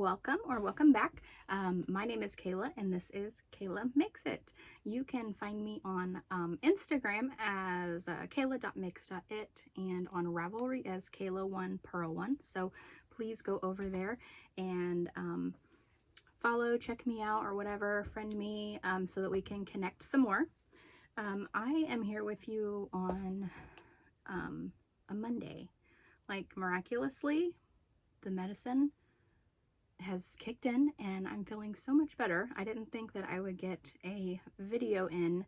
welcome or welcome back. My name is Kayla and this is Kayla Makes It. You can find me on Instagram as kayla.makes.it and on Ravelry as Kayla1Pearl1. So please go over there and follow, check me out or whatever, friend me so that we can connect some more. I am here with you on a Monday. Like miraculously, the medicine has kicked in and I'm feeling so much better. I didn't think that I would get a video in.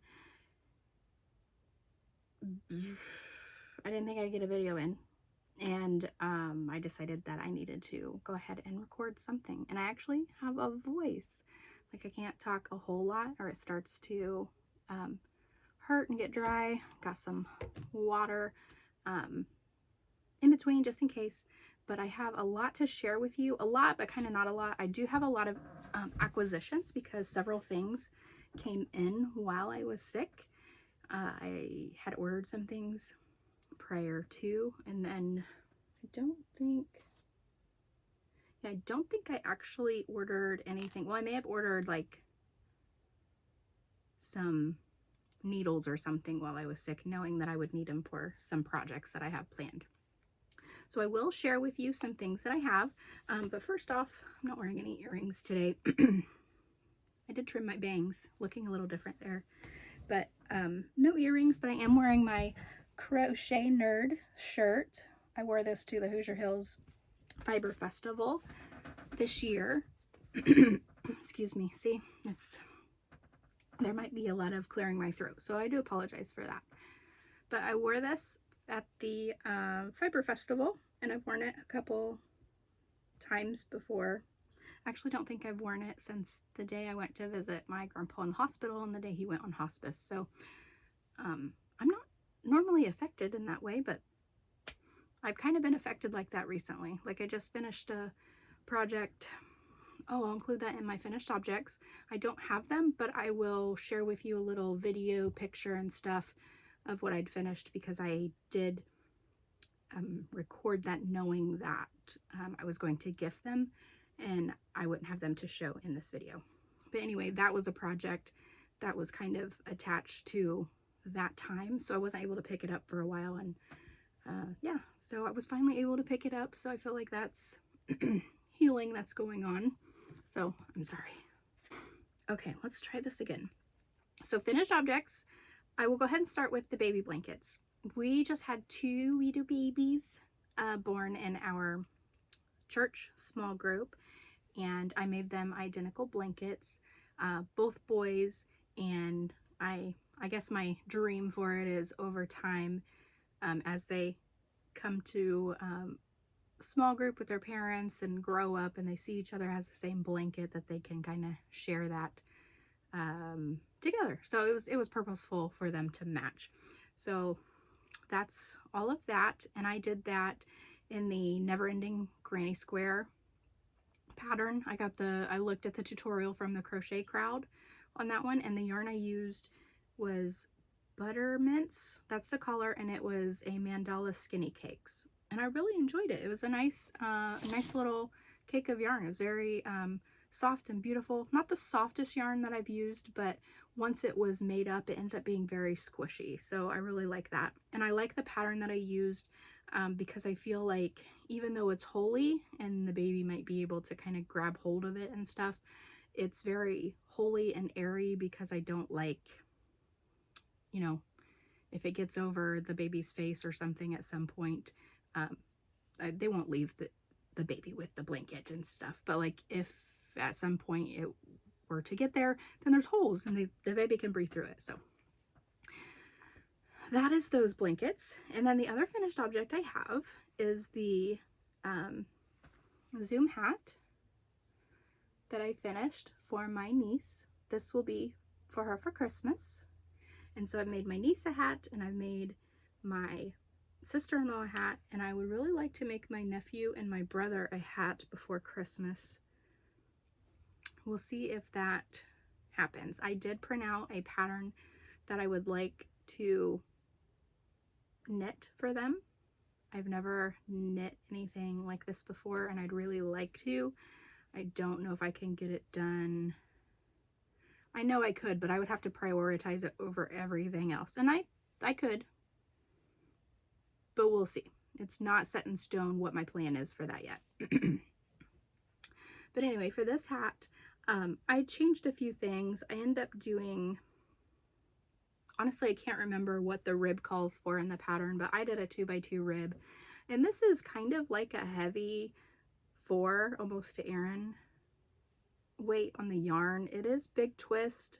And I decided that I needed to go ahead and record something. And I actually have a voice. Like I can't talk a whole lot or it starts to hurt and get dry. Got some water in between just in case. But I have a lot to share with you. A lot, but kind of not a lot. I do have a lot of acquisitions because several things came in while I was sick. I had ordered some things prior to, and then I don't think I actually ordered anything. Well, I may have ordered like some needles or something while I was sick, knowing that I would need them for some projects that I have planned. So I will share with you some things that I have. But first off, I'm not wearing any earrings today. I did trim my bangs, looking a little different there. But no earrings, but I am wearing my Crochet Nerd shirt. I wore this to the Hoosier Hills Fiber Festival this year. Excuse me. See, there might be a lot of clearing my throat, so I do apologize for that. But I wore this at the Fiber Festival, and I've worn it a couple times before. I actually don't think I've worn it since the day I went to visit my grandpa in the hospital and the day he went on hospice. So I'm not normally affected in that way, but I've kind of been affected like that recently. Like I just finished a project. Oh, I'll include that in my finished objects. I don't have them, but I will share with you a little video picture and stuff of what I'd finished because I did record that knowing that I was going to gift them and I wouldn't have them to show in this video. But anyway, that was a project that was kind of attached to that time, so I wasn't able to pick it up for a while, and yeah, so I was finally able to pick it up, so I feel like that's healing that's going on. So I'm sorry. Okay, let's try this again. So finished objects, I will go ahead and start with the baby blankets. We just had 2 little babies born in our church small group, and I made them identical blankets, both boys, and I guess my dream for it is over time, as they come to small group with their parents and grow up and they see each other as the same blanket, that they can kind of share that together. So it was purposeful for them to match. So that's all of that, and I did that in the Never Ending Granny Square pattern. I looked at the tutorial from the Crochet Crowd on that one, and the yarn I used was Butter Mints. That's the color, and it was a Mandala Skinny Cakes, and I really enjoyed it. It was a nice little cake of yarn. It was very soft and beautiful. Not the softest yarn that I've used, but once it was made up, it ended up being very squishy. So I really like that. And I like the pattern that I used because I feel like even though it's holey and the baby might be able to kind of grab hold of it and stuff, it's very holey and airy because I don't like, you know, if it gets over the baby's face or something at some point, they won't leave the baby with the blanket and stuff. But like if at some point it were to get there, then there's holes and the baby can breathe through it. So that is those blankets. And then the other finished object I have is the Zoom hat that I finished for my niece. This will be for her for Christmas. And so I've made my niece a hat, and I've made my sister-in-law a hat, and I would really like to make my nephew and my brother a hat before Christmas. We'll see if that happens. I did print out a pattern that I would like to knit for them. I've never knit anything like this before, and I'd really like to. I don't know if I can get it done. I know I could, but I would have to prioritize it over everything else. And I could, but we'll see. It's not set in stone what my plan is for that yet. But anyway, for this hat, I changed a few things. I ended up doing, honestly, I can't remember what the rib calls for in the pattern, but I did a 2x2 rib. And this is kind of like a heavy 4, almost to Erin weight on the yarn. It is Big Twist.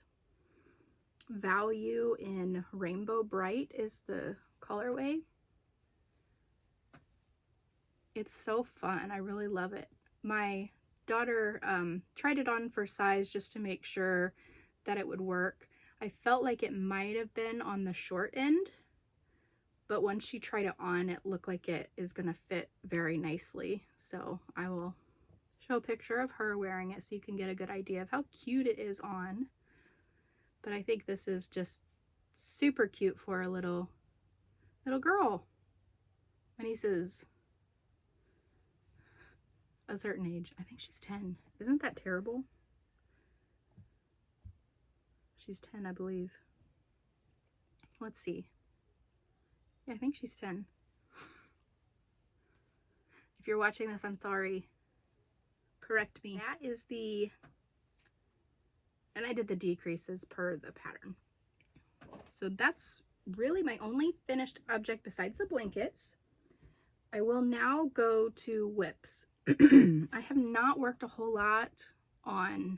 Value in Rainbow Bright is the colorway. It's so fun. I really love it. My daughter tried it on for size just to make sure that it would work. I felt like it might have been on the short end, but when she tried it on, it looked like it is going to fit very nicely. So I will show a picture of her wearing it so you can get a good idea of how cute it is on. But I think this is just super cute for a little girl. My niece is a certain age. I think she's 10. Isn't that terrible? She's 10, I believe. Let's see. Yeah, I think she's 10. If you're watching this, I'm sorry. Correct me. That is the, and I did the decreases per the pattern. So that's really my only finished object besides the blankets. I will now go to whips. I have not worked a whole lot on,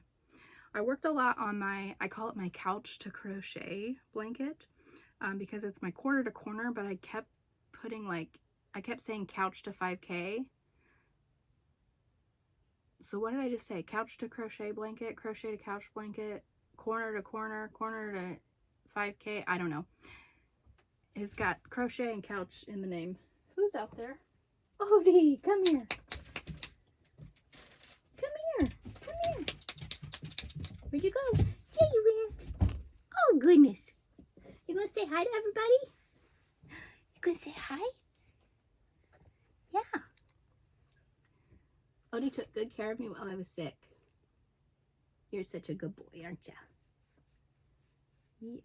I worked a lot on my, I call it my couch to crochet blanket, because it's my corner to corner, but I kept putting like, I kept saying couch to 5K. So what did I just say? Couch to crochet blanket, crochet to couch blanket, corner to corner, corner to 5K. I don't know. It's got crochet and couch in the name. Who's out there? Odie, come here. Come here. Come here. Where'd you go? There you went. Oh, goodness. You gonna say hi to everybody? You gonna say hi? Yeah. Odie took good care of me while I was sick. You're such a good boy, aren't you?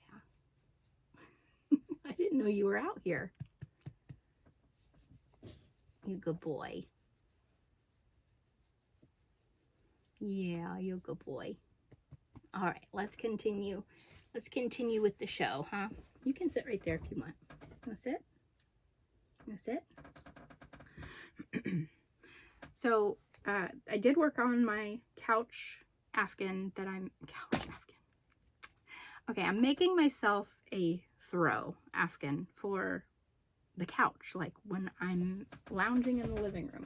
Yeah. I didn't know you were out here. You good boy. Yeah, you good boy. All right, let's continue. Let's continue with the show, huh? You can sit right there if you want. You wanna sit? You wanna sit? So, I did work on my couch afghan that Okay, I'm making myself a throw afghan for the couch, like when I'm lounging in the living room.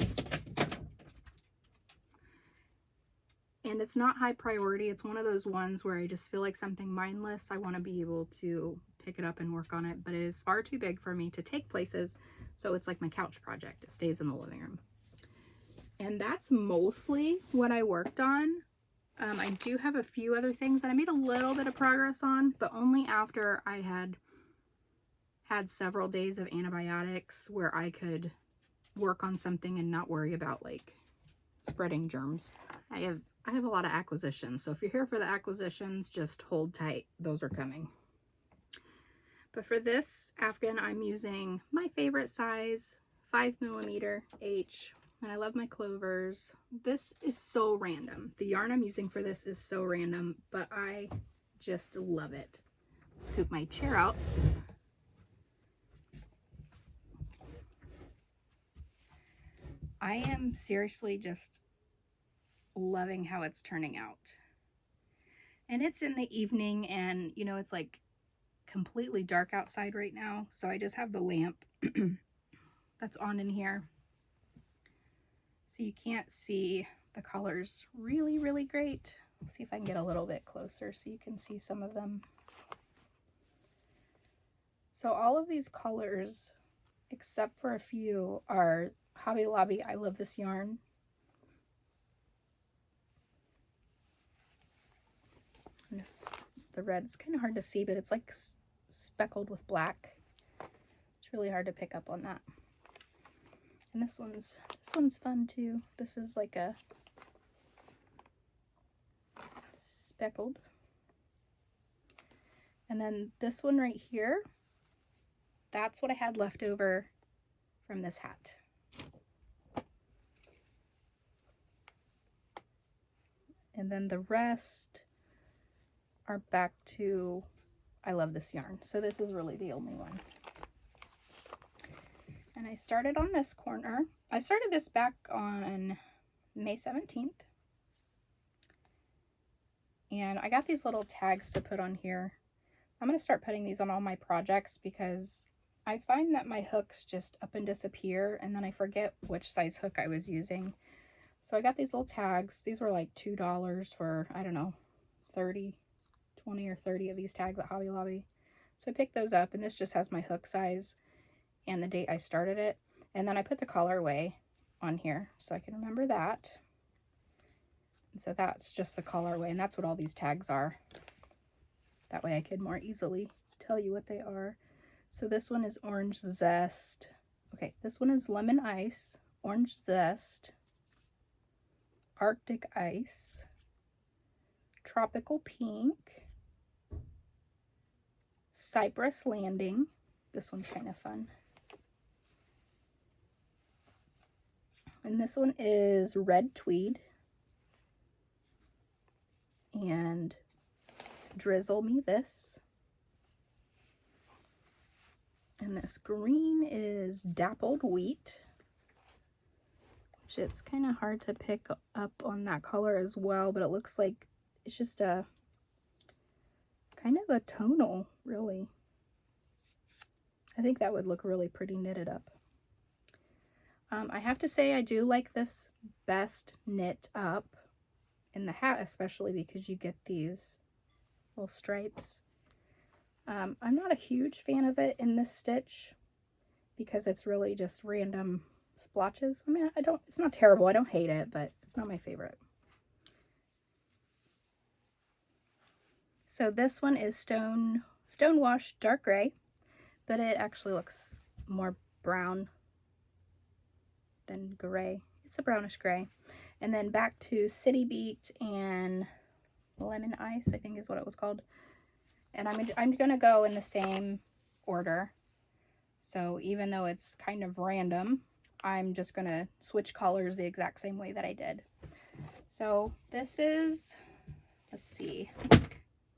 And it's not high priority. It's one of those ones where I just feel like something mindless. I want to be able to pick it up and work on it, but it is far too big for me to take places. So it's like my couch project. It stays in the living room. And that's mostly what I worked on. I do have a few other things that I made a little bit of progress on, but only after I had several days of antibiotics where I could work on something and not worry about like spreading germs. I have a lot of acquisitions, so if you're here for the acquisitions, just hold tight. Those are coming. But for this afghan, I'm using my favorite size, 5mm H. And I love my clovers. This is so random. The yarn I'm using for this is so random, but I just love it. Scoop my chair out. I am seriously just loving how it's turning out. And it's in the evening, and you know, it's like completely dark outside right now. So I just have the lamp that's on in here. So you can't see the colors really, really great. Let's see if I can get a little bit closer so you can see some of them. So all of these colors, except for a few, are Hobby Lobby. I love this yarn. And this, the red's kind of hard to see, but it's like speckled with black. It's really hard to pick up on that. And this one's fun too. This is like a speckled. And then this one right here, that's what I had left over from this hat. And then the rest are back to, I love this yarn. So this is really the only one. And I started on this corner. I started this back on May 17th. And I got these little tags to put on here. I'm going to start putting these on all my projects because I find that my hooks just up and disappear, and then I forget which size hook I was using. So I got these little tags. These were like $2 for, I don't know, 20 or 30 of these tags at Hobby Lobby. So I picked those up, and this just has my hook size and the date I started it. And then I put the colorway on here so I can remember that. And so that's just the colorway, and that's what all these tags are. That way I could more easily tell you what they are. So this one is Orange Zest. Okay, this one is Lemon Ice, Orange Zest, Arctic Ice, Tropical Pink, Cypress Landing. This one's kind of fun. And this one is Red Tweed. And Drizzle Me This. And this green is Dappled Wheat, which it's kind of hard to pick up on that color as well, but it looks like it's just a kind of a tonal, really. I think that would look really pretty knitted up. I have to say I do like this best knit up in the hat, especially because you get these little stripes. I'm not a huge fan of it in this stitch because it's really just random splotches. I mean, it's not terrible. I don't hate it, but it's not my favorite. So this one is Stonewash Dark Gray, but it actually looks more brown than gray. It's a brownish gray. And then back to City Beat and Lemon Ice, I think is what it was called. And I'm going to go in the same order. So even though it's kind of random, I'm just going to switch colors the exact same way that I did. So this is, let's see.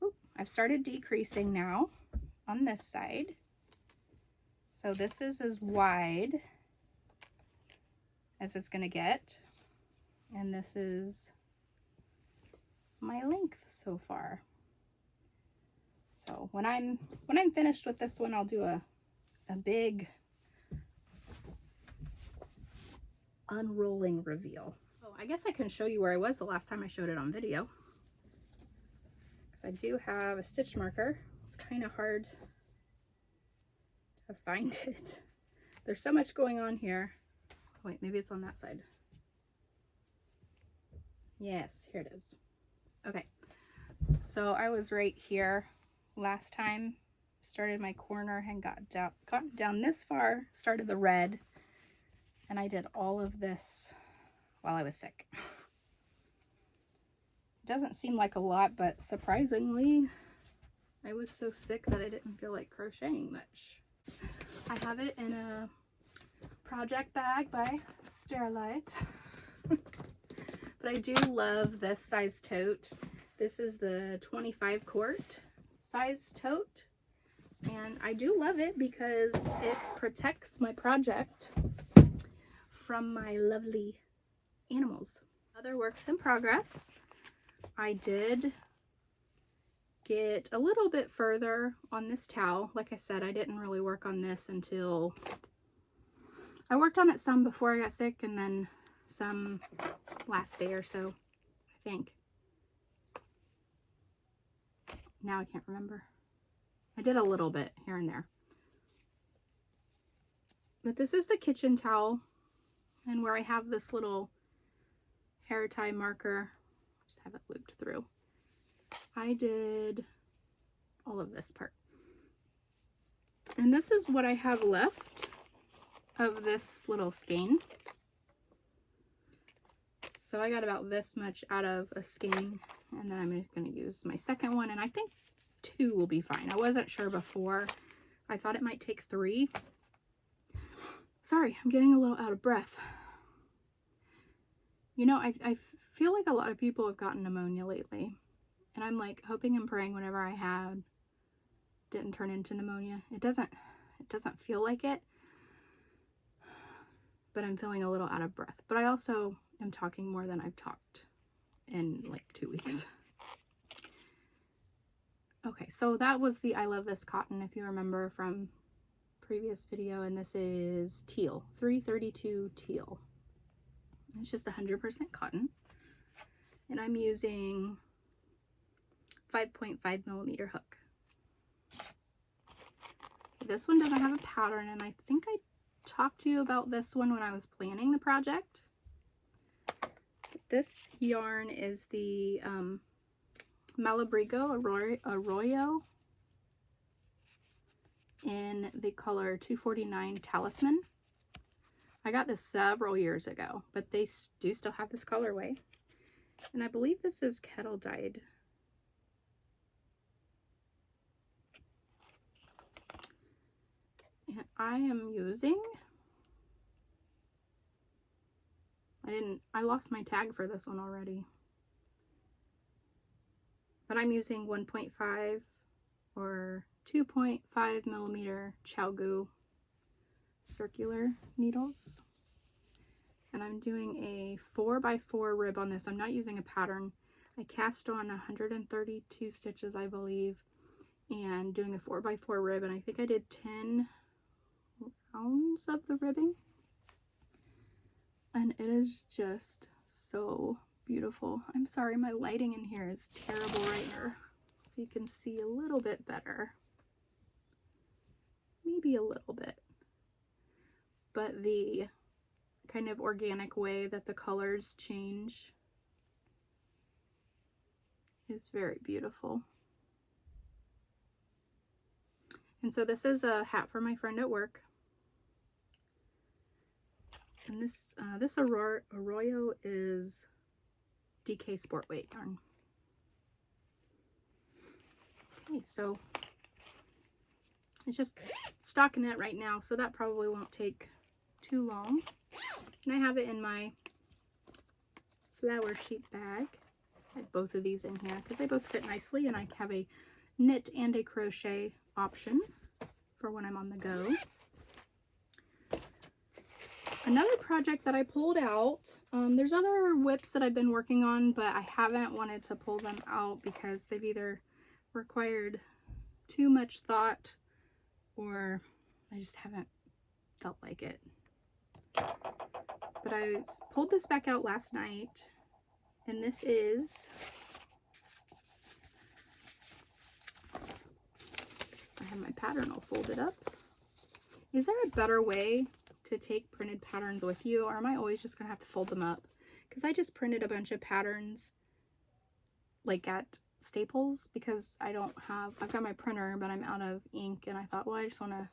Ooh, I've started decreasing now on this side. So this is as wide as it's going to get. And this is my length so far. So when I'm finished with this one, I'll do a big unrolling reveal. Oh, I guess I can show you where I was the last time I showed it on video. Because I do have a stitch marker. It's kind of hard to find it. There's so much going on here. Wait, maybe it's on that side. Yes, here it is. Okay, so I was right here last time, started my corner and got down this far, started the red, and I did all of this while I was sick. It doesn't seem like a lot, but surprisingly, I was so sick that I didn't feel like crocheting much. I have it in a project bag by Sterilite. But I do love this size tote. This is the 25 quart size tote. And I do love it because it protects my project from my lovely animals. Other works in progress. I did get a little bit further on this towel. Like I said, I didn't really work on this until I worked on it some before I got sick, and then some last day or so, I think. Now I can't remember. I did a little bit here and there. But this is the kitchen towel, and where I have this little hair tie marker, just have it looped through. I did all of this part. And this is what I have left of this little skein. So I got about this much out of a skein, and then I'm going to use my second one, and I think 2 will be fine. I wasn't sure before. I thought it might take 3. Sorry, I'm getting a little out of breath. You know, I feel like a lot of people have gotten pneumonia lately, and I'm like hoping and praying whatever I had didn't turn into pneumonia. It doesn't feel like it, but I'm feeling a little out of breath. But I also am talking more than I've talked in like 2 weeks. Okay, so that was the I Love This cotton, if you remember from previous video, and this is teal, 332 teal. It's just 100% cotton, and I'm using 5.5 millimeter hook. This one doesn't have a pattern, and I think I talked to you about this one when I was planning the project. This yarn is the Malabrigo Arroyo in the color 249 Talisman. I got this several years ago, but they do still have this colorway. And I believe this is kettle dyed. And I am using, I lost my tag for this one already. But I'm using 1.5 or 2.5 millimeter ChiaoGoo circular needles, and I'm doing a 4x4 rib on this. I'm not using a pattern. I cast on 132 stitches, I believe, and doing a 4x4 rib, and I think I did 10 rounds of the ribbing, and it is just so beautiful. I'm sorry, my lighting in here is terrible right now, so you can see a little bit better, maybe a little bit. But the kind of organic way that the colors change is very beautiful. And so this is a hat for my friend at work. And this Arroyo is DK Sport Weight yarn. Okay, so it's just stockinette right now, so that probably won't take too long. And I have it in my flower sheet bag. I have both of these in here because they both fit nicely, and I have a knit and a crochet option for when I'm on the go. Another project that I pulled out, there's other whips that I've been working on, but I haven't wanted to pull them out because they've either required too much thought or I just haven't felt like it. But I pulled this back out last night, and this is, I have my pattern all folded up. Is there a better way to take printed patterns with you, or am I always just gonna have to fold them up? Because I just printed a bunch of patterns like at Staples because I've got my printer, but I'm out of ink, and I thought, well, I just want to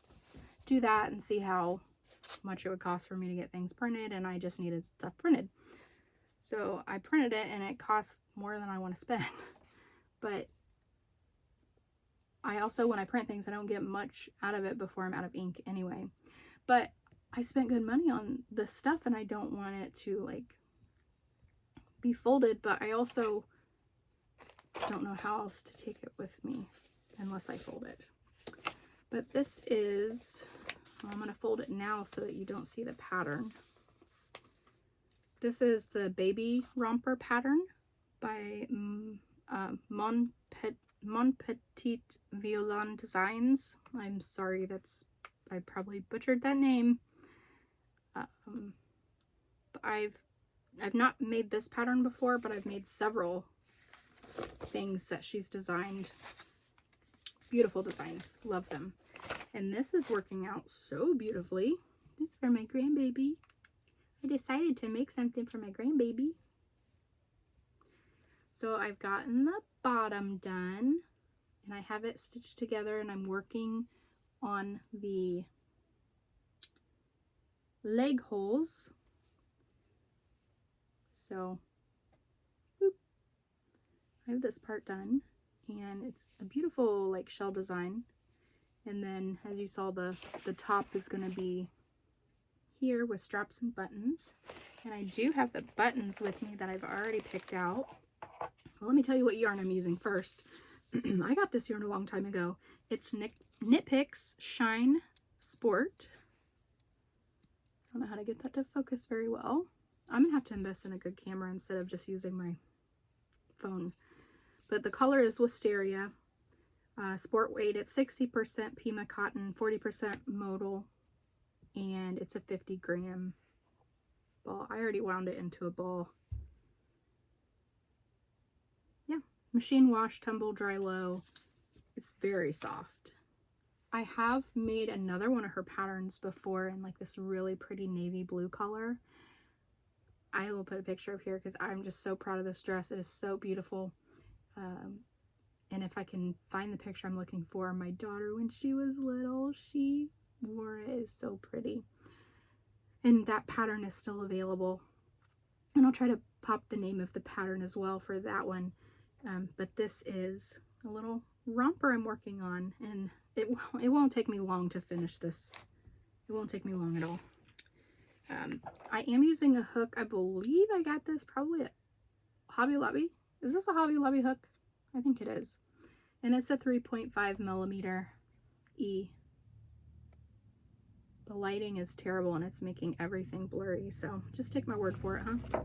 do that and see how much it would cost for me to get things printed, and I just needed stuff printed. So I printed it, and it costs more than I want to spend. But I also, when I print things, I don't get much out of it before I'm out of ink anyway. But I spent good money on this stuff, and I don't want it to like be folded, but I also don't know how else to take it with me unless I fold it. But this is, well, I'm going to fold it now so that you don't see the pattern. This is the Baby Romper pattern by Mon Petit Violon Designs. I'm sorry, I probably butchered that name. I've not made this pattern before, but I've made several things that she's designed. Beautiful designs, love them. And this is working out so beautifully. This is for my grandbaby. I decided to make something for my grandbaby. So I've gotten the bottom done, and I have it stitched together, and I'm working on the leg holes. So boop, I have this part done, and it's a beautiful like shell design. And then as you saw, the top is going to be here with straps and buttons. And I do have the buttons with me that I've already picked out. Well, let me tell you what yarn I'm using first. I got this yarn a long time ago. It's Knit Picks Shine Sport. I don't know how to get that to focus very well. I'm gonna have to invest in a good camera instead of just using my phone. But the color is Wisteria. Sport weight at 60% Pima cotton, 40% modal, and it's a 50-gram ball. I already wound it into a ball. Yeah, machine wash, tumble dry low. It's very soft. I have made another one of her patterns before in like this really pretty navy blue color. I will put a picture up here because I'm just so proud of this dress. It is so beautiful. And if I can find the picture I'm looking for, my daughter when she was little, she wore it. It is so pretty. And that pattern is still available. And I'll try to pop the name of the pattern as well for that one. But this is a little romper I'm working on, and it won't take me long to finish this. It won't take me long at all. I am using a hook. I believe I got this probably at Hobby Lobby. Is this a Hobby Lobby hook? I think it is. And it's a 3.5 millimeter E. The lighting is terrible and it's making everything blurry, so just take my word for it, huh?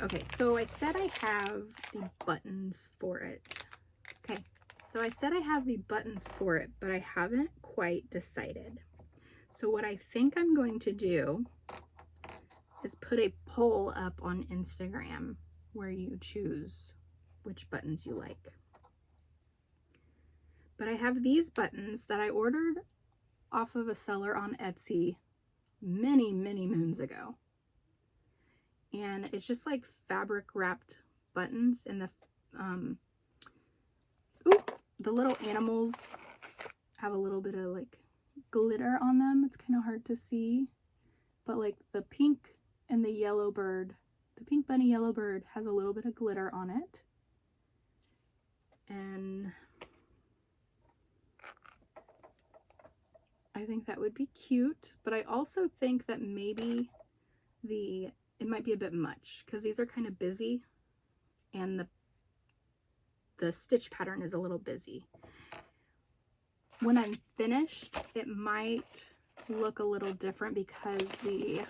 Okay, so I said I have the buttons for it. Okay, so I said I have the buttons for it, but I haven't quite decided. So what I think I'm going to do is put a poll up on Instagram where you choose which buttons you like. But I have these buttons that I ordered off of a seller on Etsy many moons ago. And it's just like fabric wrapped buttons, and the little animals have a little bit of like glitter on them. It's kind of hard to see, but like the pink and the yellow bird, the pink bunny yellow bird has a little bit of glitter on it. And I think that would be cute, but I also think that maybe it might be a bit much because these are kind of busy and the stitch pattern is a little busy. When I'm finished, it might look a little different because the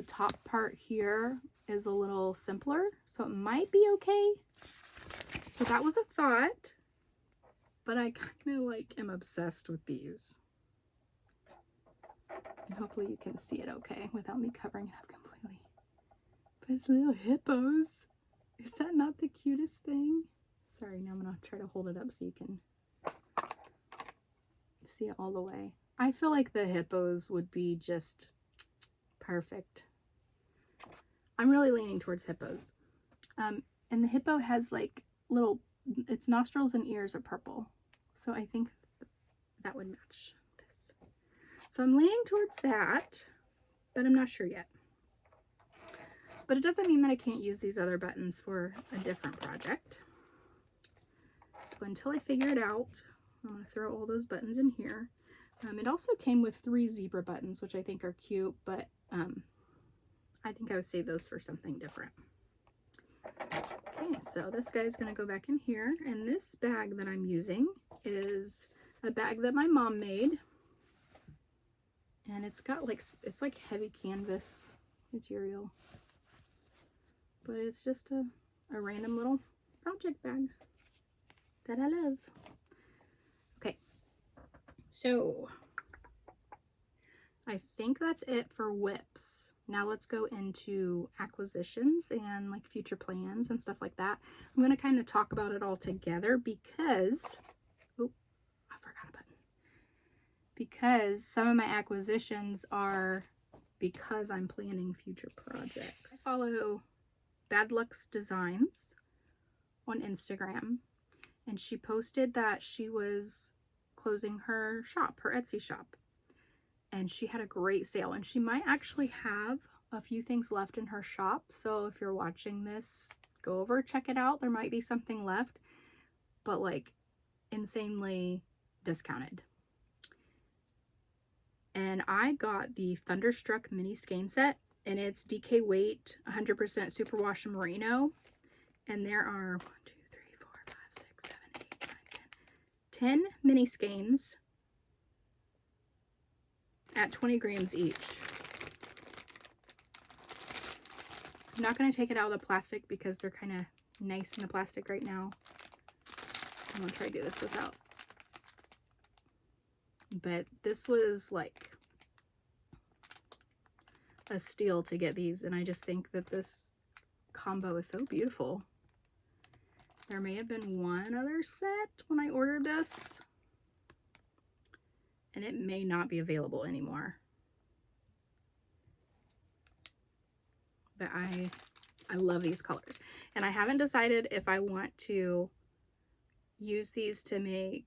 top part here is a little simpler, so it might be okay. So that was a thought, but I kind of like am obsessed with these. And hopefully you can see it okay without me covering it up completely. But it's little hippos. Is that not the cutest thing? Sorry, now I'm gonna try to hold it up so you can see it all the way. I feel like the hippos would be just perfect. I'm really leaning towards hippos. And the hippo has like little, its nostrils and ears are purple. So I think that would match this. So I'm leaning towards that, but I'm not sure yet. But it doesn't mean that I can't use these other buttons for a different project. So until I figure it out, I'm going to throw all those buttons in here. It also came with 3 zebra buttons, which I think are cute, but I think I would save those for something different. Okay, so this guy's going to go back in here, and this bag that I'm using is a bag that my mom made, and it's got like, it's like heavy canvas material, but it's just a random little project bag that I love. Okay, so I think that's it for whips. Now let's go into acquisitions and like future plans and stuff like that. I'm going to kind of talk about it all together because, oh, I forgot a button. Because some of my acquisitions are because I'm planning future projects. I follow Bad Luck's Designs on Instagram, and she posted that she was closing her shop, her Etsy shop. and she had a great sale, and she might actually have a few things left in her shop. So if you're watching this, go over, check it out. There might be something left, but like insanely discounted. And I got the Thunderstruck mini skein set, and it's DK weight, 100% superwash merino. And there are 1, 2, 3, 4, 5, 6, 7, 8, 9, 10 mini skeins at 20 grams each. I'm not going to take it out of the plastic because they're kind of nice in the plastic right now. I'm going to try to do this without. But this was like a steal to get these, and I just think that this combo is so beautiful. There may have been one other set when I ordered this, and it may not be available anymore. But I love these colors, and I haven't decided if I want to use these to make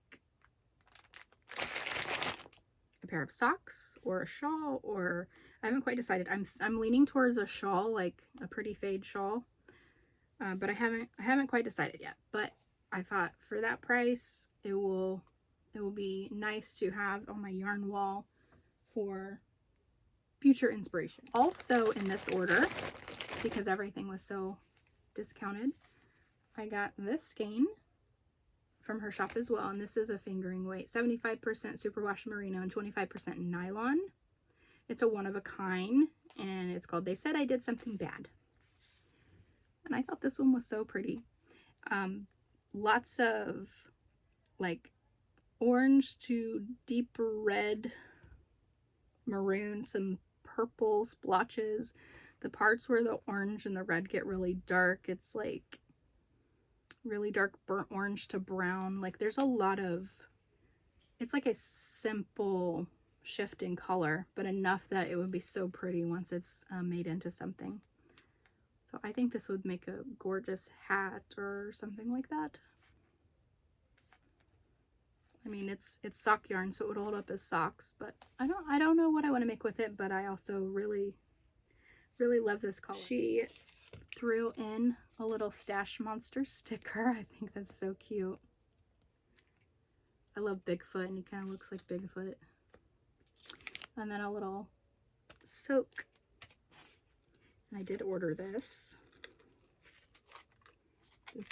a pair of socks or a shawl, or I haven't quite decided. I'm leaning towards a shawl, like a pretty fade shawl, but I haven't quite decided yet. But I thought for that price, it will be nice to have on my yarn wall for future inspiration. Also in this order, because everything was so discounted, I got this skein from her shop as well, and this is a fingering weight, 75% superwash merino and 25% nylon. It's a one of a kind, and it's called They Said I Did Something Bad. And I thought this one was so pretty. Lots of like orange to deep red, maroon, some purple splotches. The parts where the orange and the red get really dark, it's like really dark burnt orange to brown. Like there's a lot of, it's like a simple shift in color, but enough that it would be so pretty once it's made into something. So I think this would make a gorgeous hat or something like that. I mean, it's sock yarn, so it would hold up as socks, but I don't know what I want to make with it, but I also really love this color. She threw in a little Stash Monster sticker. I think that's so cute. I love Bigfoot, and he kind of looks like Bigfoot. And then a little soak. And I did order this. This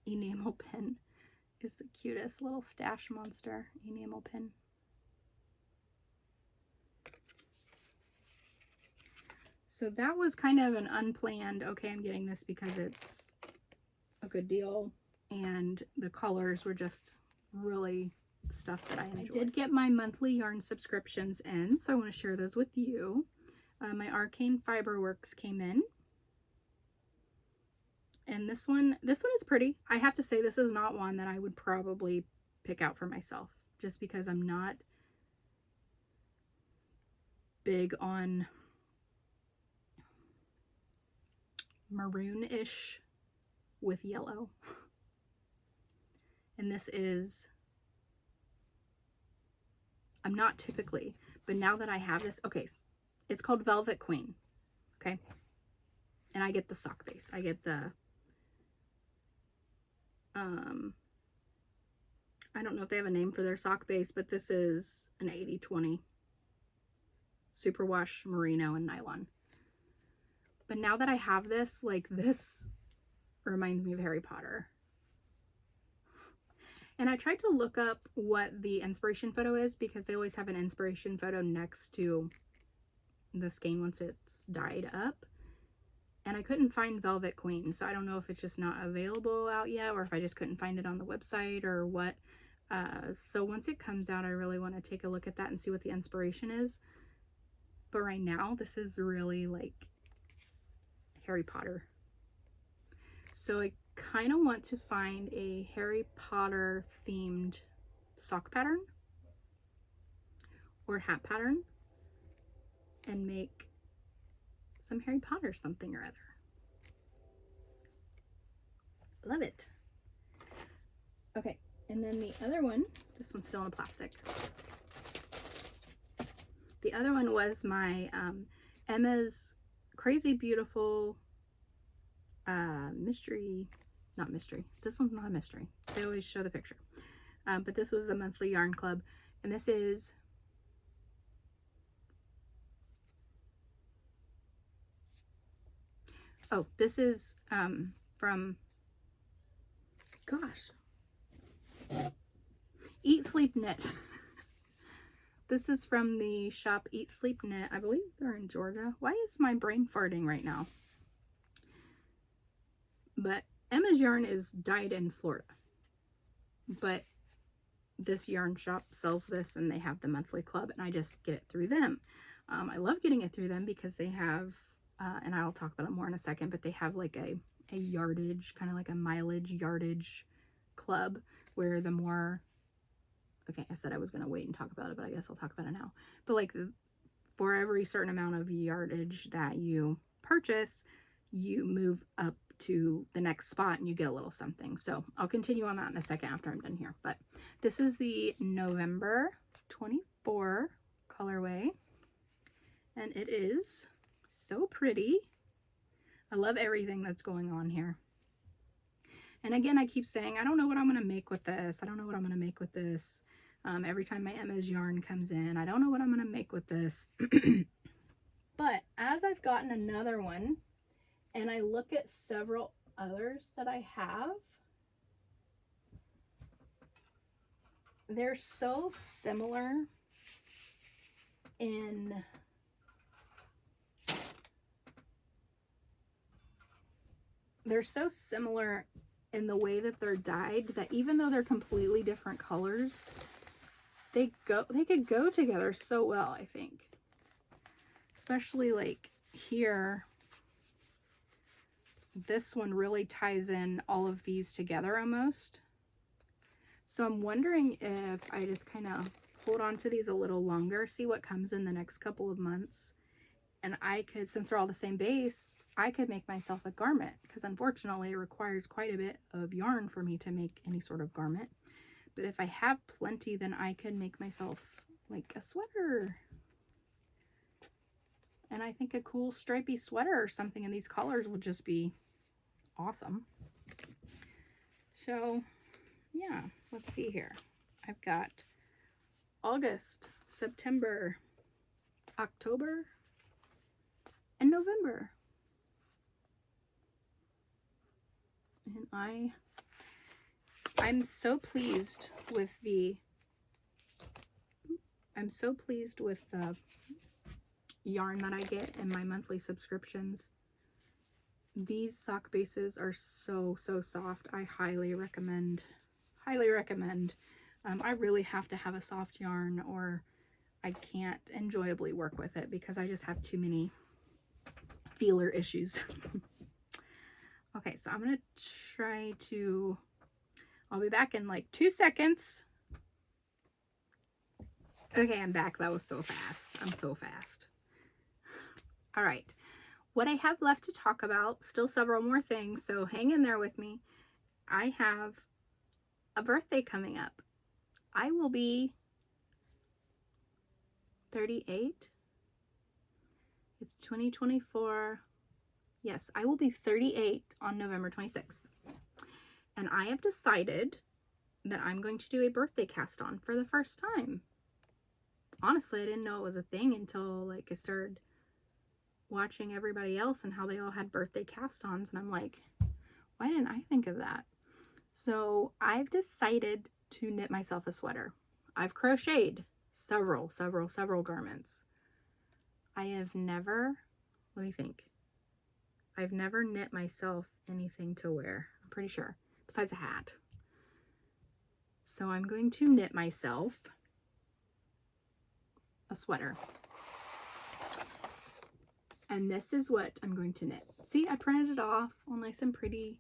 enamel pin is the cutest little Stash Monster enamel pin. So that was kind of an unplanned, okay, I'm getting this because it's a good deal, and the colors were just really stuff that I enjoyed. I did get my monthly yarn subscriptions in, so I want to share those with you. My Arcane Fiberworks came in, and this one is pretty. I have to say, this is not one that I would probably pick out for myself, just because I'm not big on maroon-ish with yellow. And this is, I'm not typically, but now that I have this, okay, it's called Velvet Queen, okay? And I get the sock base. I get the, I don't know if they have a name for their sock base, but this is an 80-20 superwash merino and nylon. But now that I have this, like, this reminds me of Harry Potter. And I tried to look up what the inspiration photo is, because they always have an inspiration photo next to the skein once it's dyed up. And I couldn't find Velvet Queen, so I don't know if it's just not available out yet, or if I just couldn't find it on the website or what. So once it comes out, I really want to take a look at that and see what the inspiration is. But right now, this is really like Harry Potter. So I kind of want to find a Harry Potter themed sock pattern or hat pattern and make some Harry Potter something or other. Love it. Okay, and then the other one, this one's still in the plastic. The other one was my Emma's Crazy Beautiful mystery, not mystery. This one's not a mystery. They always show the picture. But this was the monthly yarn club. And this is this is from, gosh, Eat Sleep Knit. This is from the shop Eat Sleep Knit. I believe they're in Georgia. Why is my brain farting right now? But Emma's yarn is dyed in Florida. But this yarn shop sells this and they have the monthly club, and I just get it through them. I love getting it through them because they have, and I'll talk about it more in a second, but they have like a yardage, kind of like a mileage yardage club where the more, okay, I said I was going to wait and talk about it, but I guess I'll talk about it now. But like for every certain amount of yardage that you purchase, you move up to the next spot and you get a little something. So I'll continue on that in a second after I'm done here. But this is the November 24 colorway, and it is so pretty. I love everything that's going on here. And again, I keep saying, I don't know what I'm going to make with this. I don't know what I'm going to make with this. Every time my Emma's yarn comes in, I don't know what I'm going to make with this. But as I've gotten another one, and I look at several others that I have, they're so similar in the way that they're dyed that even though they're completely different colors, they could go together so well, I think. Especially like here, this one really ties in all of these together almost. So I'm wondering if I just kind of hold on to these a little longer, see what comes in the next couple of months. And I could, since they're all the same base, I could make myself a garment, because unfortunately it requires quite a bit of yarn for me to make any sort of garment. But if I have plenty, then I could make myself like a sweater. And I think a cool stripy sweater or something in these colors would just be awesome. So yeah, let's see here. I've got August, September, October, and November. And I'm so pleased with the yarn that I get in my monthly subscriptions. These sock bases are so soft. I highly recommend. I really have to have a soft yarn or I can't enjoyably work with it because I just have too many feeler issues. Okay, so I'm gonna try to, I'll be back in like 2 seconds. Okay, I'm back. That was so fast. I'm so fast. All right, what I have left to talk about, still several more things, so hang in there with me. I have a birthday coming up. I will be 38. It's 2024. Yes, I will be 38 on November 26th. And I have decided that I'm going to do a birthday cast on for the first time. Honestly, I didn't know it was a thing until like I started watching everybody else and how they all had birthday cast-ons, and I'm like, why didn't I think of that? So I've decided to knit myself a sweater. I've crocheted several garments. I have never, let me think. I've never knit myself anything to wear, I'm pretty sure, besides a hat. So I'm going to knit myself a sweater. And this is what I'm going to knit. See, I printed it off all nice and pretty.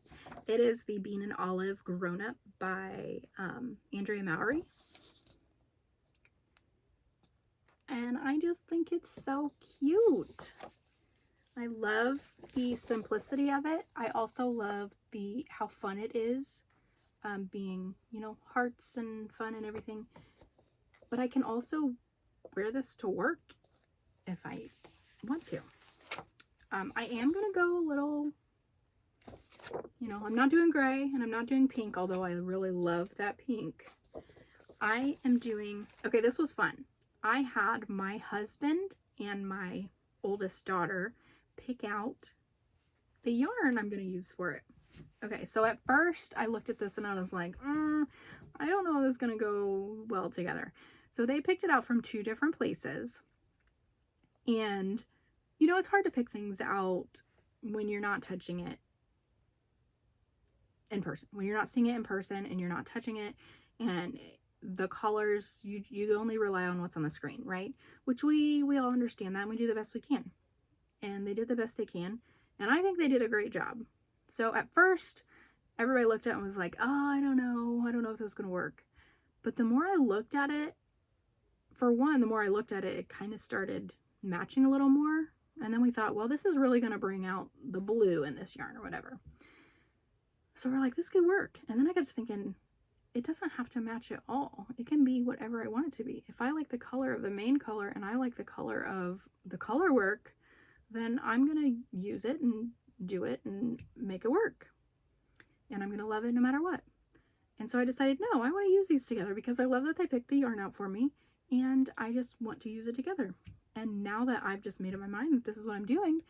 It is the Bean and Olive Grown Up by Andrea Mowry. And I just think it's so cute. I love the simplicity of it. I also love how fun it is, being, you know, hearts and fun and everything. But I can also wear this to work if I want to. I am going to go a little, you know, I'm not doing gray and I'm not doing pink, although I really love that pink. I am doing, okay, this was fun. I had my husband and my oldest daughter pick out the yarn I'm going to use for it. Okay, so at first I looked at this and I was like, I don't know if this is going to go well together. So they picked it out from 2 different places. And, you know, it's hard to pick things out when you're not touching it in person. When you're not seeing it in person and you're not touching it, and the colors, you only rely on what's on the screen, right? Which we all understand that, and we do the best we can. And they did the best they can. And I think they did a great job. So at first, everybody looked at it and was like, oh, I don't know if this is going to work. But the more I looked at it, for one, the more I looked at it, it kind of started matching a little more. And then we thought, well, this is really going to bring out the blue in this yarn or whatever. So we're like, this could work. And then I got to thinking, it doesn't have to match at all. It can be whatever I want it to be. If I like the color of the main color and I like the color of the color work, then I'm going to use it and do it and make it work. And I'm going to love it no matter what. And so I decided, no, I want to use these together because I love that they picked the yarn out for me and I just want to use it together. And now that I've just made up my mind that this is what I'm doing,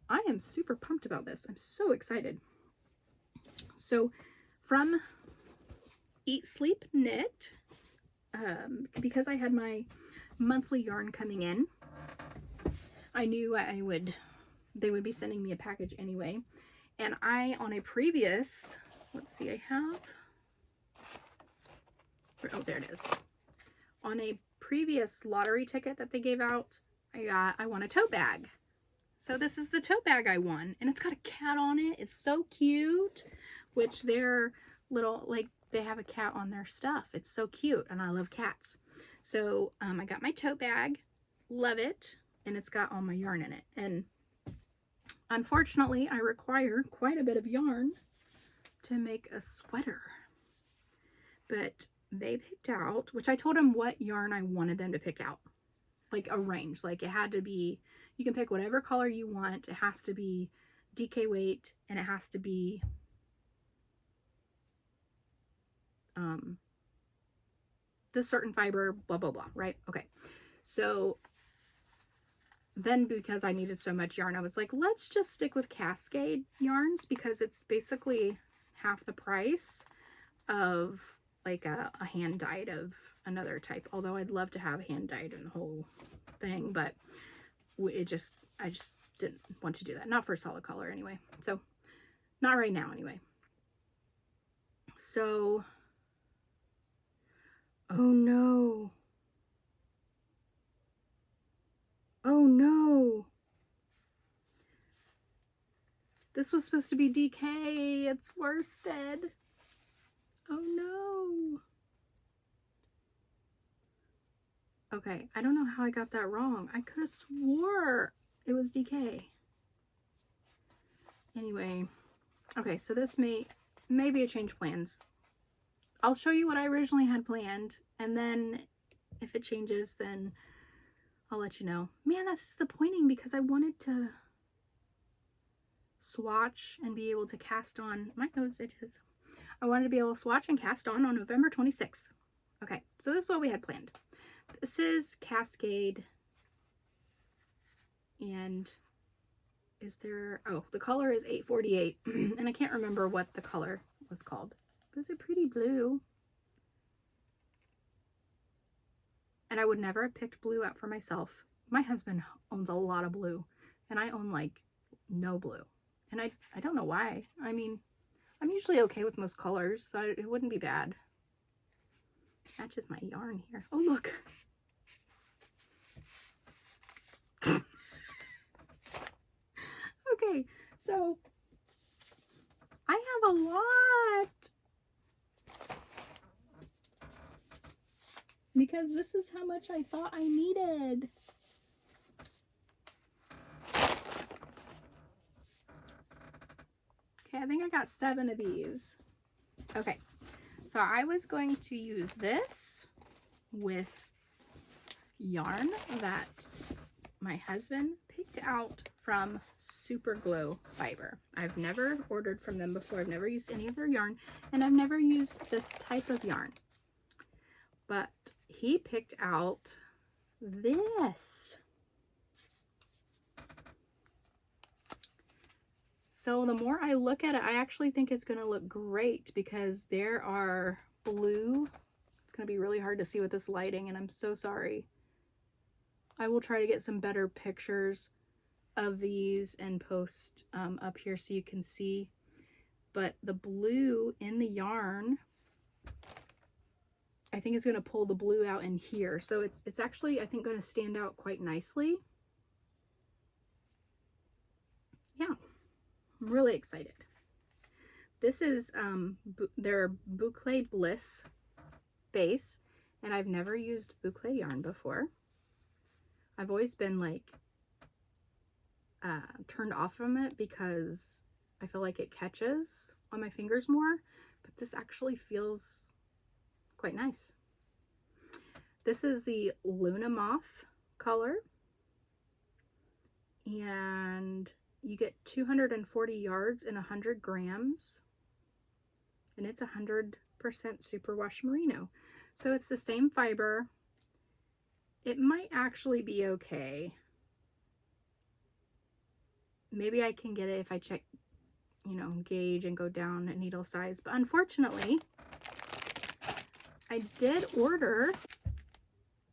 I am super pumped about this. I'm so excited. So from Eat Sleep Knit, because I had my monthly yarn coming in, I knew they would be sending me a package anyway. And I, on a previous, let's see, I have, oh, there it is. On a previous lottery ticket that they gave out, I won a tote bag. So this is the tote bag I won, and it's got a cat on it. It's so cute, which they're little, like, they have a cat on their stuff. It's so cute, and I love cats. So I got my tote bag, love it, and it's got all my yarn in it. And unfortunately, I require quite a bit of yarn to make a sweater. But they picked out, which I told them what yarn I wanted them to pick out. Like a range, like it had to be, you can pick whatever color you want. It has to be DK weight, and it has to be this certain fiber, blah, blah, blah, right? Okay. So then because I needed so much yarn, I was like, let's just stick with Cascade yarns because it's basically half the price of like a hand dyed of another type. Although I'd love to have hand dyed in the whole thing, but I just didn't want to do that. Not for solid color anyway. So not right now anyway. So, oh no. Oh no. This was supposed to be DK. It's worsted. Oh no. Okay, I don't know how I got that wrong. I could have swore it was DK. Anyway, okay, so this may be a change of plans. I'll show you what I originally had planned, and then if it changes, then I'll let you know. Man, that's disappointing because I wanted to swatch and be able to cast on my nose edges. I wanted to be able to swatch and cast on November 26th. Okay, so this is what we had planned. This is Cascade, and is there, oh, the color is 848, and I can't remember what the color was called. It was a pretty blue. And I would never have picked blue out for myself. My husband owns a lot of blue, and I own like no blue. And I don't know why. I mean, I'm usually okay with most colors, so it wouldn't be bad. Matches my yarn here. Oh, look. Okay, so I have a lot because this is how much I thought I needed. Okay, I think I got 7 of these. Okay, so I was going to use this with yarn that my husband picked out from Super Glow Fiber. I've never ordered from them before. I've never used any of their yarn, and I've never used this type of yarn. But he picked out this. So the more I look at it, I actually think it's going to look great because there are blue. It's going to be really hard to see with this lighting, and I'm so sorry. I will try to get some better pictures of these and post up here so you can see. But the blue in the yarn, I think is going to pull the blue out in here. So it's actually, I think, going to stand out quite nicely. Yeah, I'm really excited. This is their Boucle Bliss base, and I've never used Boucle yarn before. I've always been like turned off from it because I feel like it catches on my fingers more, but this actually feels quite nice. This is the Luna Moth color, and you get 240 yards and 100 grams, and it's 100% superwash merino. So it's the same fiber. It might actually be okay. Maybe I can get it if I check, you know, gauge and go down at needle size. But unfortunately, I did order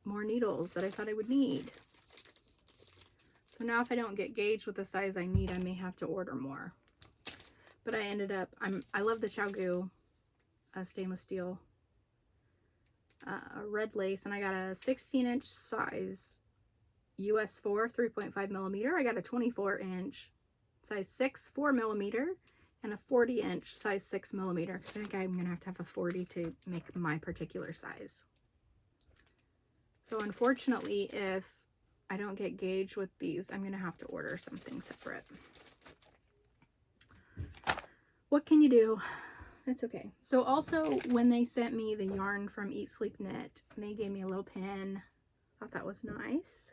more needles that I thought I would need. So now if I don't get gauge with the size I need, I may have to order more. But I ended up, I love the ChiaoGoo stainless steel red lace, and I got a 16-inch size US 4 3.5 millimeter. I got a 24-inch size 6 4 millimeter and a 40-inch size 6 millimeter, because I think I'm gonna have to have a 40 to make my particular size. So unfortunately, if I don't get gauge with these, I'm gonna have to order something separate. What can you do? It's okay. So also, when they sent me the yarn from Eat Sleep Knit, they gave me a little pin. Thought that was nice.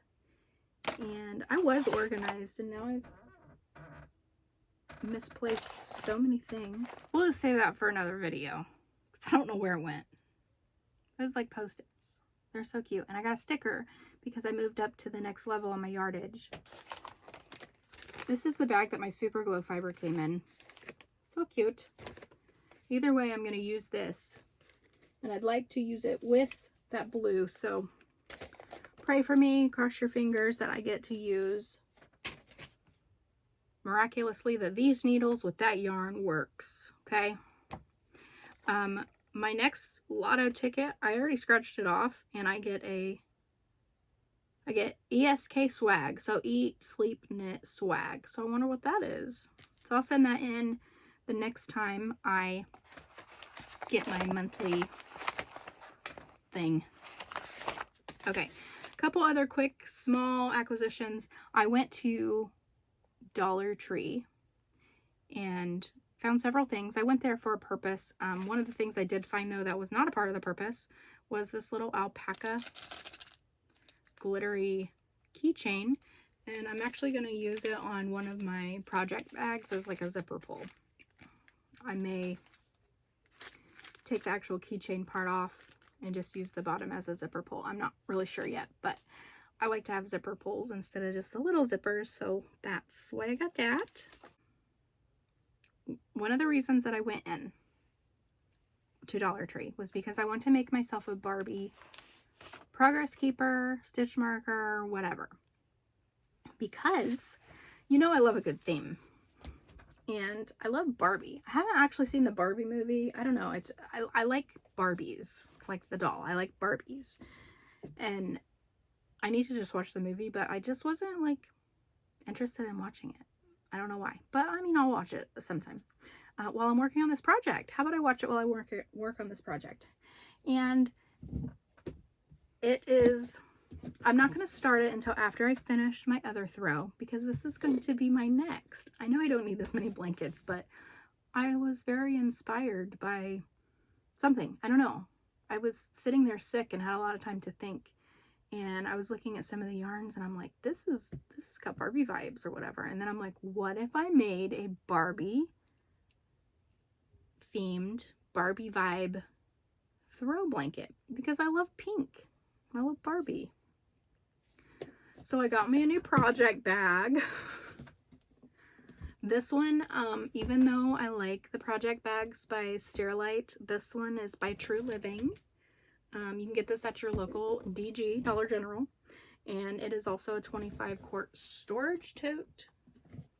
And I was organized, and now I've misplaced so many things. We'll just save that for another video, because I don't know where it went. It was like Post-its. They're so cute. And I got a sticker because I moved up to the next level on my yardage. This is the bag that my Super Glow Fiber came in. So cute. Either way, I'm going to use this, and I'd like to use it with that blue. So pray for me, cross your fingers that I get to use miraculously that these needles with that yarn works. Okay. My next lotto ticket, I already scratched it off, and I get ESK swag. So Eat Sleep Knit swag. So I wonder what that is. So I'll send that in the next time I get my monthly thing. Okay, a couple other quick small acquisitions. I went to Dollar Tree and found several things. I went there for a purpose. One of the things I did find, though, that was not a part of the purpose was this little alpaca glittery keychain, and I'm actually going to use it on one of my project bags as like a zipper pull. I may take the actual keychain part off and just use the bottom as a zipper pull. I'm not really sure yet, but I like to have zipper pulls instead of just the little zippers, so that's why I got that. One of the reasons that I went in to Dollar Tree was because I want to make myself a Barbie progress keeper, stitch marker, whatever. Because, you know, I love a good theme. And I love Barbie. I haven't actually seen the Barbie movie. I don't know. I like Barbies, like the doll. I like Barbies. And I need to just watch the movie, but I just wasn't like interested in watching it. I don't know why. But I mean, I'll watch it sometime while I'm working on this project. How about I watch it while I work on this project? And it is... I'm not going to start it until after I finish my other throw, because this is going to be my next. I know I don't need this many blankets, but I was very inspired by something. I don't know. I was sitting there sick and had a lot of time to think, and I was looking at some of the yarns and I'm like, this is got Barbie vibes or whatever. And then I'm like, what if I made a Barbie themed Barbie vibe throw blanket? Because I love pink. I love Barbie. So I got me a new project bag. This one, even though I like the project bags by Sterilite, this one is by True Living. You can get this at your local DG, Dollar General. And it is also a 25 quart storage tote.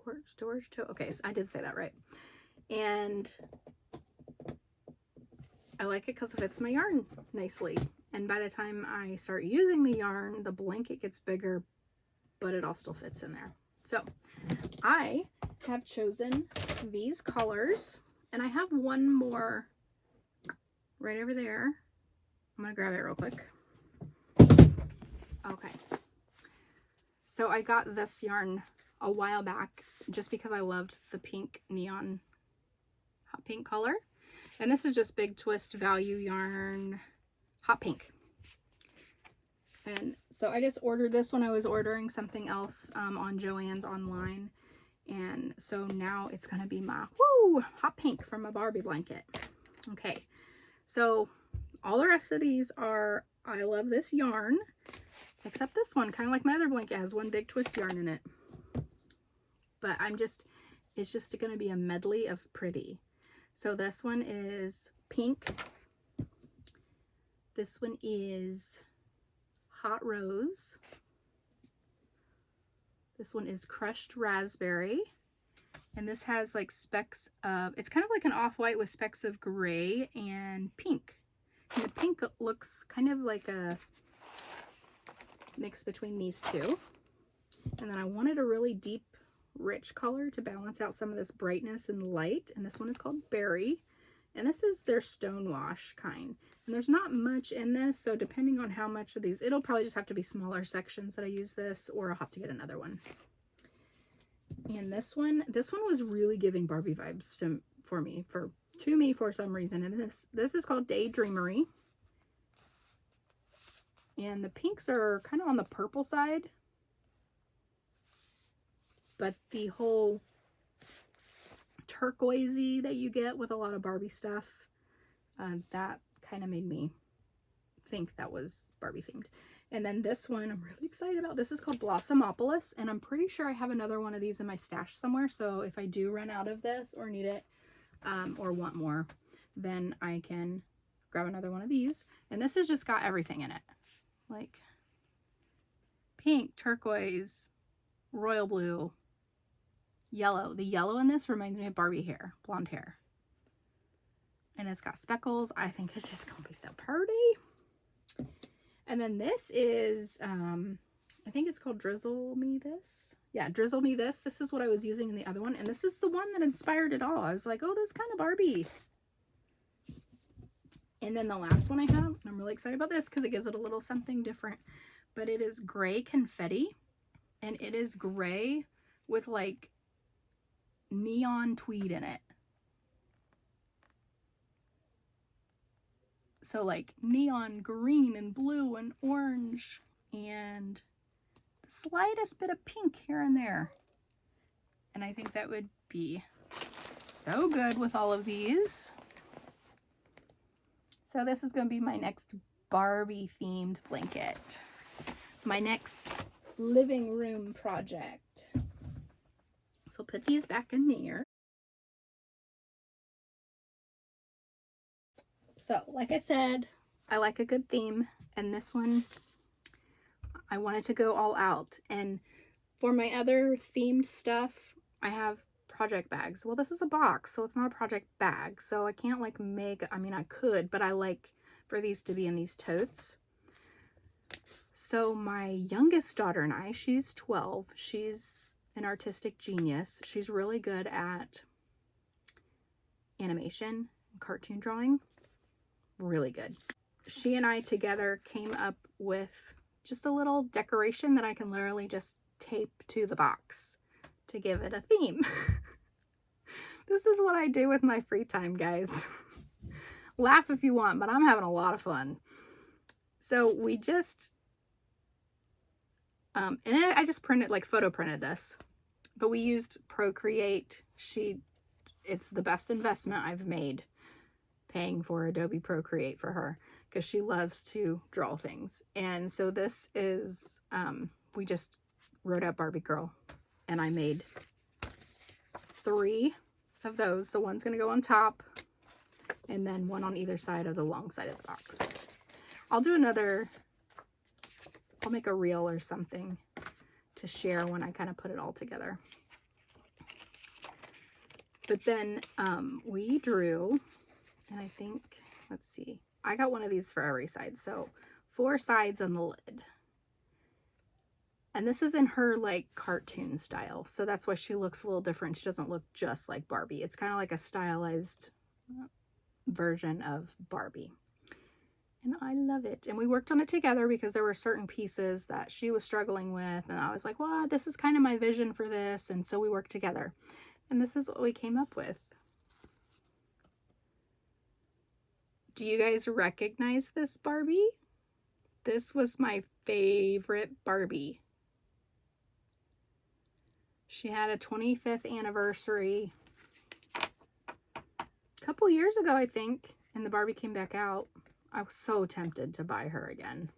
Okay, so I did say that right. And I like it because it fits my yarn nicely. And by the time I start using the yarn, the blanket gets bigger, but it all still fits in there. So I have chosen these colors, and I have one more right over there. I'm gonna grab it real quick. Okay. So I got this yarn a while back just because I loved the pink neon hot pink color. And this is just Big Twist Value Yarn hot pink. And so I just ordered this when I was ordering something else on Joann's online. And so now it's going to be my hot pink from a Barbie blanket. Okay, so all the rest of these are, I love this yarn, except this one, kind of like my other blanket, has one Big Twist yarn in it. But it's just going to be a medley of pretty. So this one is pink. This one is hot rose. This one is crushed raspberry. And this has like specks of, it's kind of like an off-white with specks of gray and pink. And the pink looks kind of like a mix between these two. And then I wanted a really deep, rich color to balance out some of this brightness and light. And this one is called Berry. And this is their Stonewash kind. And there's not much in this, so depending on how much of these, it'll probably just have to be smaller sections that I use this, or I'll have to get another one. And this one was really giving Barbie vibes to me for some reason. And this is called Daydreamery. And the pinks are kind of on the purple side, but the whole turquoisey that you get with a lot of Barbie stuff, that kind of made me think that was Barbie themed. And then this one I'm really excited about. This is called Blossomopolis, and I'm pretty sure I have another one of these in my stash somewhere. So if I do run out of this or need it, or want more, then I can grab another one of these. And this has just got everything in it, like pink, turquoise, royal blue, yellow. The yellow in this reminds me of Barbie hair, blonde hair. And it's got speckles. I think it's just gonna be so pretty. And then this is, I think it's called Drizzle Me This. Yeah, Drizzle Me This. This is what I was using in the other one. And this is the one that inspired it all. I was like, oh, this is kind of Barbie. And then the last one I have, and I'm really excited about this because it gives it a little something different. But it is Gray Confetti. And it is gray with like neon tweed in it. So like neon green and blue and orange and the slightest bit of pink here and there. And I think that would be so good with all of these. So this is going to be my next Barbie themed blanket. My next living room project. So put these back in there. So, like I said, I like a good theme, and this one, I wanted to go all out. And for my other themed stuff, I have project bags. Well, this is a box, so it's not a project bag, so I can't like make, I mean, I could, but I like for these to be in these totes. So my youngest daughter and I, she's 12, she's an artistic genius. She's really good at animation, cartoon drawing. Really good. She and I together came up with just a little decoration that I can literally just tape to the box to give it a theme. This is what I do with my free time, guys. Laugh if you want, but I'm having a lot of fun. So we just And then I just printed, like photo printed this, but we used Procreate. It's the best investment I've made, paying for Adobe Procreate for her, because she loves to draw things. And so this is, we just wrote out Barbie Girl, and I made 3 of those. So one's going to go on top, and then one on either side of the long side of the box. I'll make a reel or something to share when I kind of put it all together. But then we drew, and I think, let's see, I got one of these for every side. So 4 sides on the lid. And this is in her like cartoon style. So that's why she looks a little different. She doesn't look just like Barbie. It's kind of like a stylized version of Barbie. And I love it. And we worked on it together because there were certain pieces that she was struggling with. And I was like, well, this is kind of my vision for this. And so we worked together. And this is what we came up with. Do you guys recognize this Barbie? This was my favorite Barbie. She had a 25th anniversary a couple years ago, I think, and the Barbie came back out. I was so tempted to buy her again.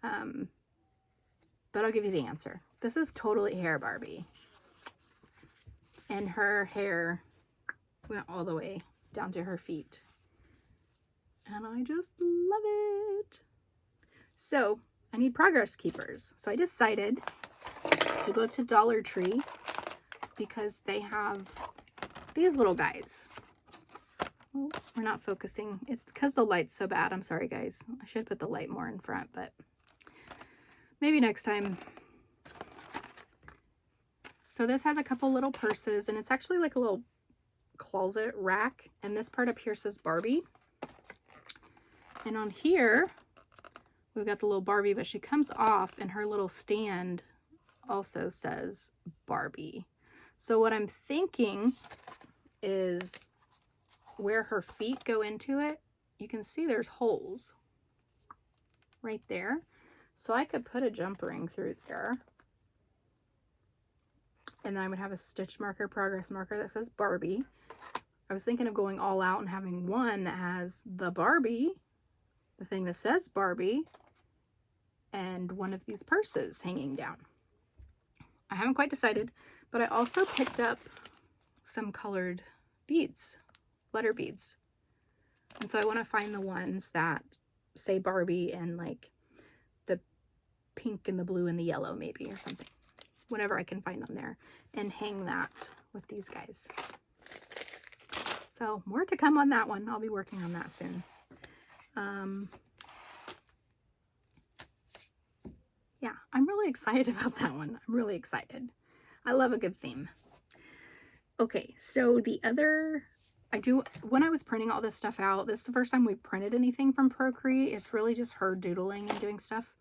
But I'll give you the answer. This is totally hair Barbie. And her hair went all the way down to her feet. And I just love it. So I need progress keepers. So I decided to go to Dollar Tree because they have these little guys. Oh, we're not focusing. It's because the light's so bad. I'm sorry, guys. I should put the light more in front, but maybe next time. So this has a couple little purses, and it's actually like a little closet rack. And this part up here says Barbie. And on here, we've got the little Barbie, but she comes off, and her little stand also says Barbie. So what I'm thinking is where her feet go into it, you can see there's holes right there. So I could put a jump ring through there. And then I would have a stitch marker, progress marker that says Barbie. I was thinking of going all out and having one that has the Barbie, the thing that says Barbie, and one of these purses hanging down. I haven't quite decided, but I also picked up some colored beads, letter beads. And so I want to find the ones that say Barbie and like the pink and the blue and the yellow maybe, or something. Whatever I can find on there, and hang that with these guys. So more to come on that one. I'll be working on that soon. Yeah, I'm really excited about that one. I'm really excited. I love a good theme. Okay, so when I was printing all this stuff out, this is the first time we printed anything from Procreate. It's really just her doodling and doing stuff.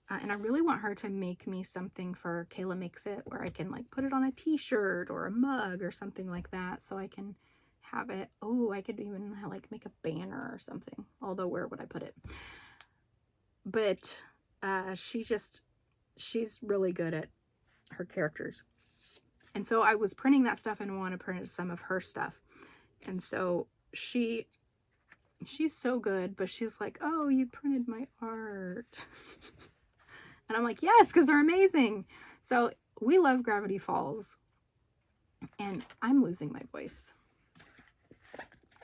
And I really want her to make me something for Kayla Makes It, where I can like put it on a t-shirt or a mug or something like that, so I can have it. Oh, I could even like make a banner or something, although where would I put it? But she's really good at her characters. And so I was printing that stuff and want to print some of her stuff. And so she's so good, but she's like, oh, you printed my art. And I'm like, yes, because they're amazing. So we love Gravity Falls. And I'm losing my voice.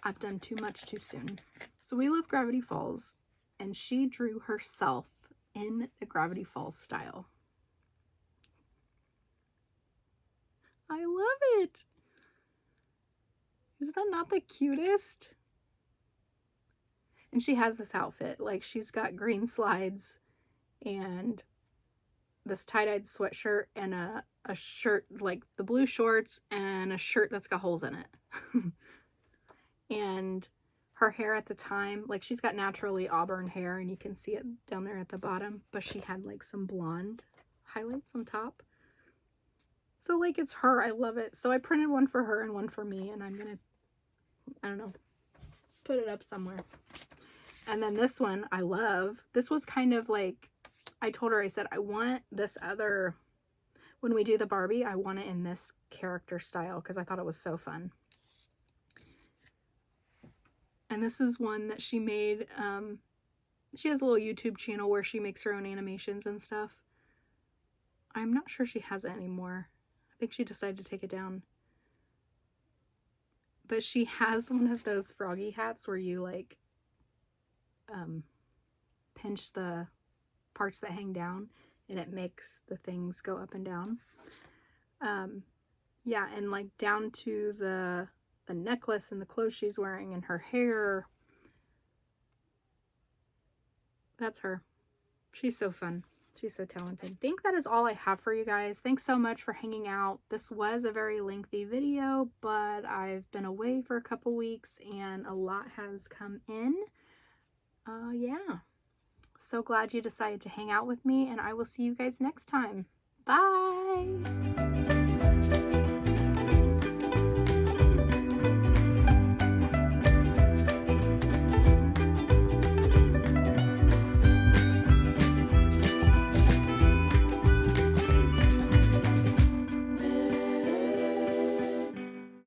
I've done too much too soon. So we love Gravity Falls. And she drew herself in the Gravity Falls style. I love it. Is that not the cutest? And she has this outfit. Like, she's got green slides and this tie-dyed sweatshirt and a shirt, like the blue shorts, and a shirt that's got holes in it. And her hair at the time, like, she's got naturally auburn hair, and you can see it down there at the bottom, but she had like some blonde highlights on top. So like, it's her. I love it. So I printed one for her and one for me, and I'm gonna, I don't know, put it up somewhere. And then this one I love. This was kind of like I told her, I said, I want this other, when we do the Barbie, I want it in this character style because I thought it was so fun. And this is one that she made. She has a little YouTube channel where she makes her own animations and stuff. I'm not sure she has it anymore. I think she decided to take it down. But she has one of those froggy hats where you like pinch the parts that hang down and it makes the things go up and down. Yeah, and like down to the necklace and the clothes she's wearing and her hair. That's her. She's so fun. She's so talented. I think that is all I have for you guys. Thanks so much for hanging out. This was a very lengthy video, but I've been away for a couple weeks and a lot has come in. Yeah. So glad you decided to hang out with me, and I will see you guys next time. Bye!